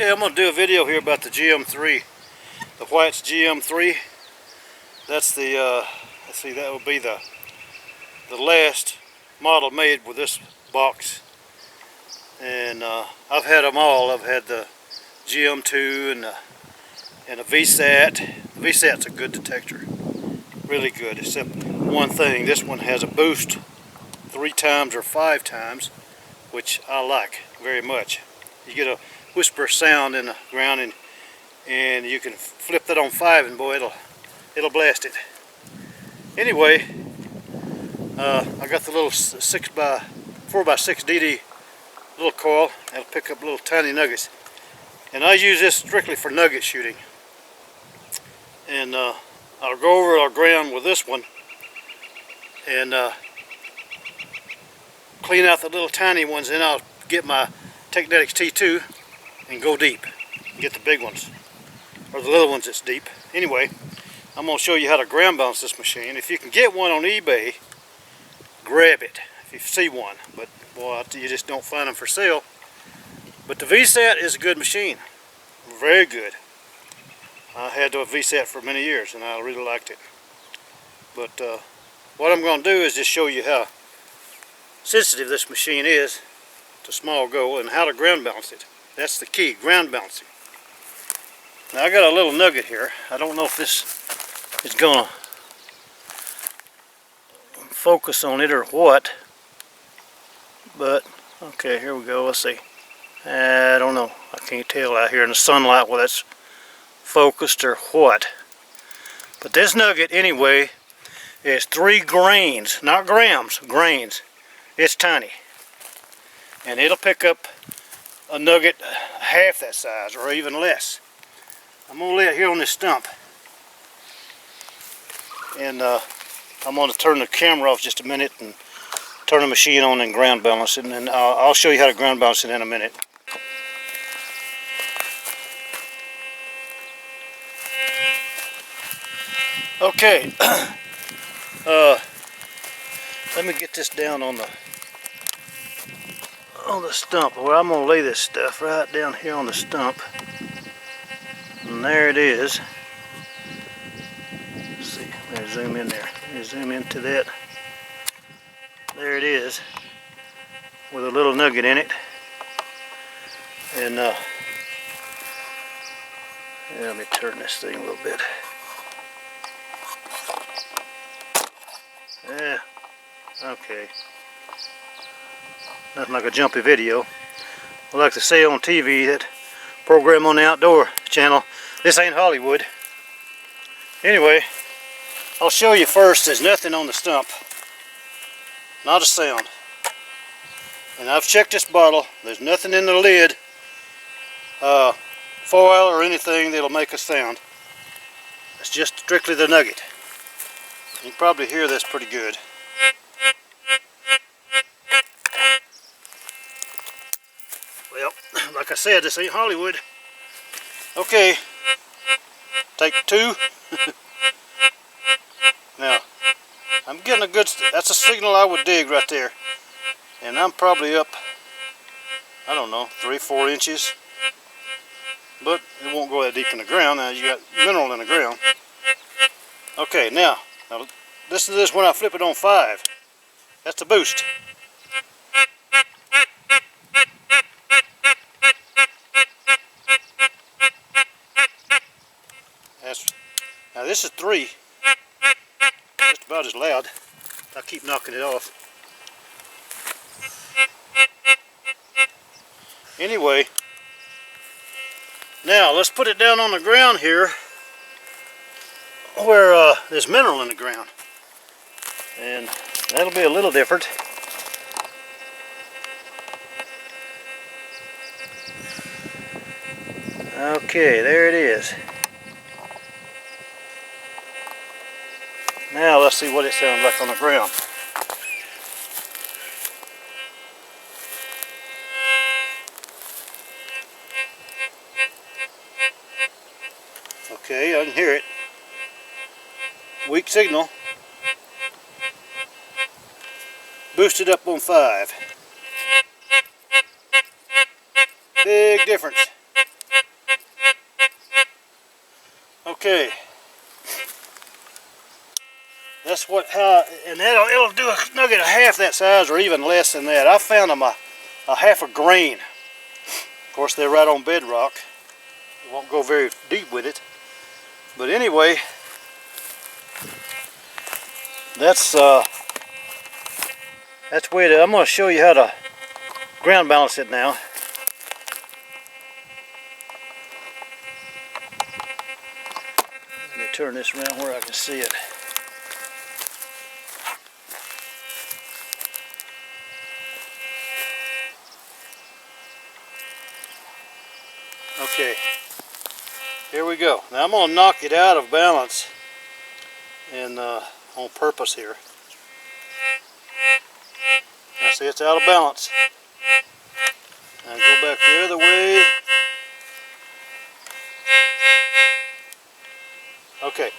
Okay, I'm going to do a video here about the GM3. The White's GM3. That's the, let's see, that will be the last model made with this box. And I've had them all. I've had the GM2 and a VSAT. The VSAT's a good detector. Really good, except one thing. This one has a boost 3 times or 5 times, which I like very much. You get a whisper sound in the ground, and you can flip that on 5, and boy, it'll blast it. Anyway, I got the little 4x6 DD little coil that'll pick up little tiny nuggets, and I use this strictly for nugget shooting. And I'll go over our ground with this one and clean out the little tiny ones, and I'll get my Technetics T2 and go deep and get the big ones, or the little ones that's deep. Anyway, I'm going to show you how to ground balance this machine. If you can get one on eBay, grab it if you see one, but boy, you just don't find them for sale. But the VSAT is a good machine, very good. I had a VSAT for many years and I really liked it. But what I'm going to do is just show you how sensitive this machine is to small go and how to ground balance it. That's the key, ground balancing. Now I got a little nugget here. I don't know if this is going to focus on it or what, but okay, here we go. Let's see. I don't know. I can't tell out here in the sunlight whether that's focused or what. But this nugget anyway is 3 grains, not grams, grains. It's tiny. And it'll pick up a nugget half that size or even less. I'm going to lay it here on this stump. And I'm going to turn the camera off just a minute and turn the machine on and ground balance it. And then I'll show you how to ground balance it in a minute. Okay. Let me get this down on the stump. Well, I'm going to lay this stuff right down here on the stump. And there it is. Let's see, let me zoom in there. Let me zoom into that. There it is, with a little nugget in it. And yeah, let me turn this thing a little bit. Yeah, okay. Nothing like a jumpy video. I like to say on TV, that program on the Outdoor Channel, this ain't Hollywood. Anyway, I'll show you first. There's nothing on the stump. Not a sound. And I've checked this bottle. There's nothing in the lid, foil or anything that'll make a sound. It's just strictly the nugget. You can probably hear this pretty good. Well, like I said, this ain't Hollywood. Okay, take 2. Now, I'm getting a good, that's a signal I would dig right there. And I'm probably up, I don't know, 3-4 inches. But it won't go that deep in the ground. Now you got mineral in the ground. Okay, now listen to this when I flip it on 5. That's the boost. Now this is 3. Just about as loud. I keep knocking it off. Anyway, now let's put it down on the ground here where there's mineral in the ground. And that'll be a little different. Okay, there it is. Now let's see what it sounds like on the ground. Okay, I can hear it. Weak signal. Boosted up on 5. Big difference. Okay. That's and it'll do a nugget a half that size or even less than that. I found them a half a grain. Of course, they're right on bedrock. You won't go very deep with it. But anyway, that's way to, I'm going to show you how to ground balance it now. Let me turn this around where I can see it. Okay, here we go. Now I'm going to knock it out of balance and on purpose here. Now see, it's out of balance. Now go back the other way. Okay.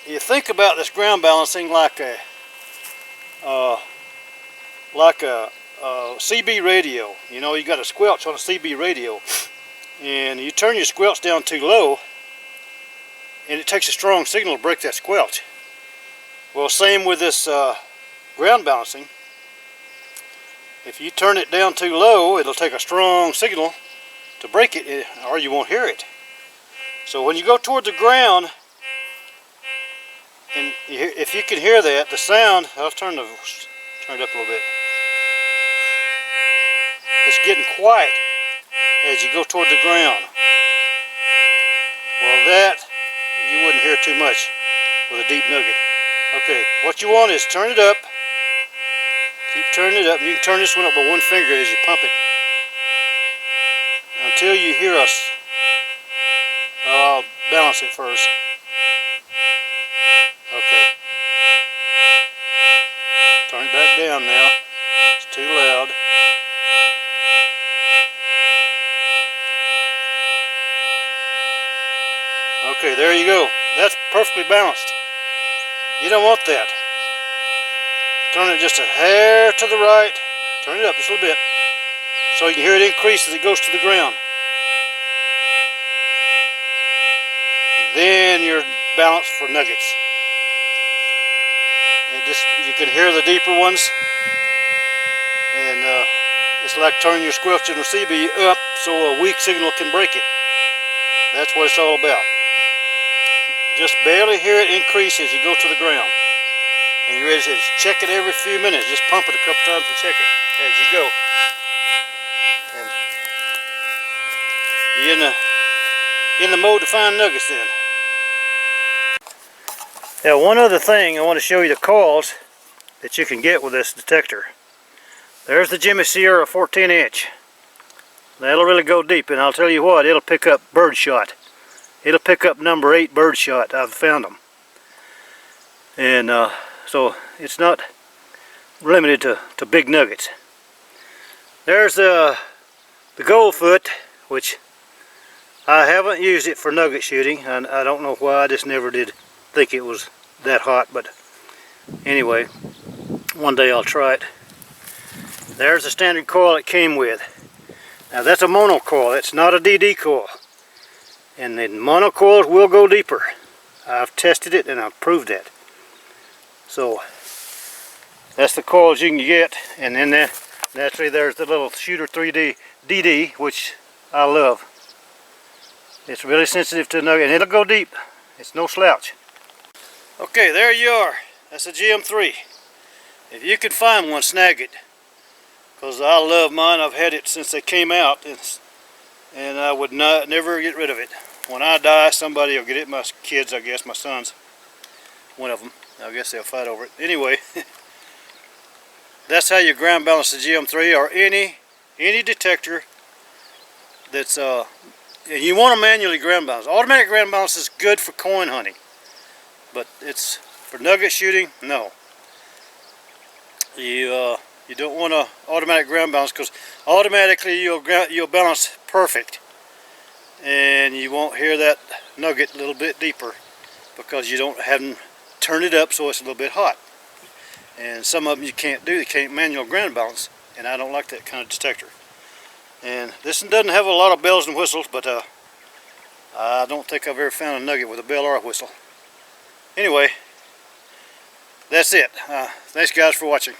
You think about this ground balancing like a CB radio. You know, you got a squelch on a CB radio, and you turn your squelch down too low, and it takes a strong signal to break that squelch. Well, same with this ground balancing. If you turn it down too low, it'll take a strong signal to break it, or you won't hear it. So when you go toward the ground, and if you can hear that, the sound, I'll turn it up a little bit. It's getting quiet as you go toward the ground. Well, that you wouldn't hear too much with a deep nugget. Okay, what you want is turn it up. Keep turning it up. You can turn this one up with one finger as you pump it until you hear us. I'll balance it first. Okay. Turn it back down now. It's too loud. Okay, there you go. That's perfectly balanced. You don't want that. Turn it just a hair to the right. Turn it up just a little bit so you can hear it increase as it goes to the ground. Then you're balanced for nuggets. You can hear the deeper ones, and it's like turning your squelch and CB up so a weak signal can break it. That's what it's all about. Just barely hear it increase as you go to the ground. And you're ready to check it every few minutes. Just pump it a couple times and check it as you go. And you're in the mode to find nuggets then. Now, one other thing, I want to show you the coils that you can get with this detector. There's the Jimmy Sierra 14-inch. That'll really go deep, and I'll tell you what, it'll pick up birdshot. It'll pick up number 8 birdshot. I've found them. And so it's not limited to big nuggets. There's the gold foot, which I haven't used it for nugget shooting. I don't know why, I just never did think it was that hot, but anyway, one day I'll try it. There's the standard coil it came with. Now that's a mono coil, it's not a DD coil. And the mono coils will go deeper. I've tested it and I've proved that. So that's the coils you can get, and then naturally there's the little Shooter 3D DD, which I love. It's really sensitive to nugget, and it'll go deep. It's no slouch. Okay, there you are. That's a GM3. If you can find one, snag it, because I love mine. I've had it since they came out, and I would never get rid of it. When I die, somebody will get it. My kids, I guess, my sons, one of them. I guess they'll fight over it. Anyway, that's how you ground balance the GM3 or any detector that's and you want to manually ground balance. Automatic ground balance is good for coin hunting, but it's for nugget shooting, no. You don't want to automatic ground balance, because automatically you'll balance perfect, and you won't hear that nugget a little bit deeper because you haven't turned it up so it's a little bit hot. And some of them you can't do. You can't manual ground balance, and I don't like that kind of detector. And this one doesn't have a lot of bells and whistles, but I don't think I've ever found a Nugget with a bell or a whistle. Anyway, that's it. Thanks guys for watching.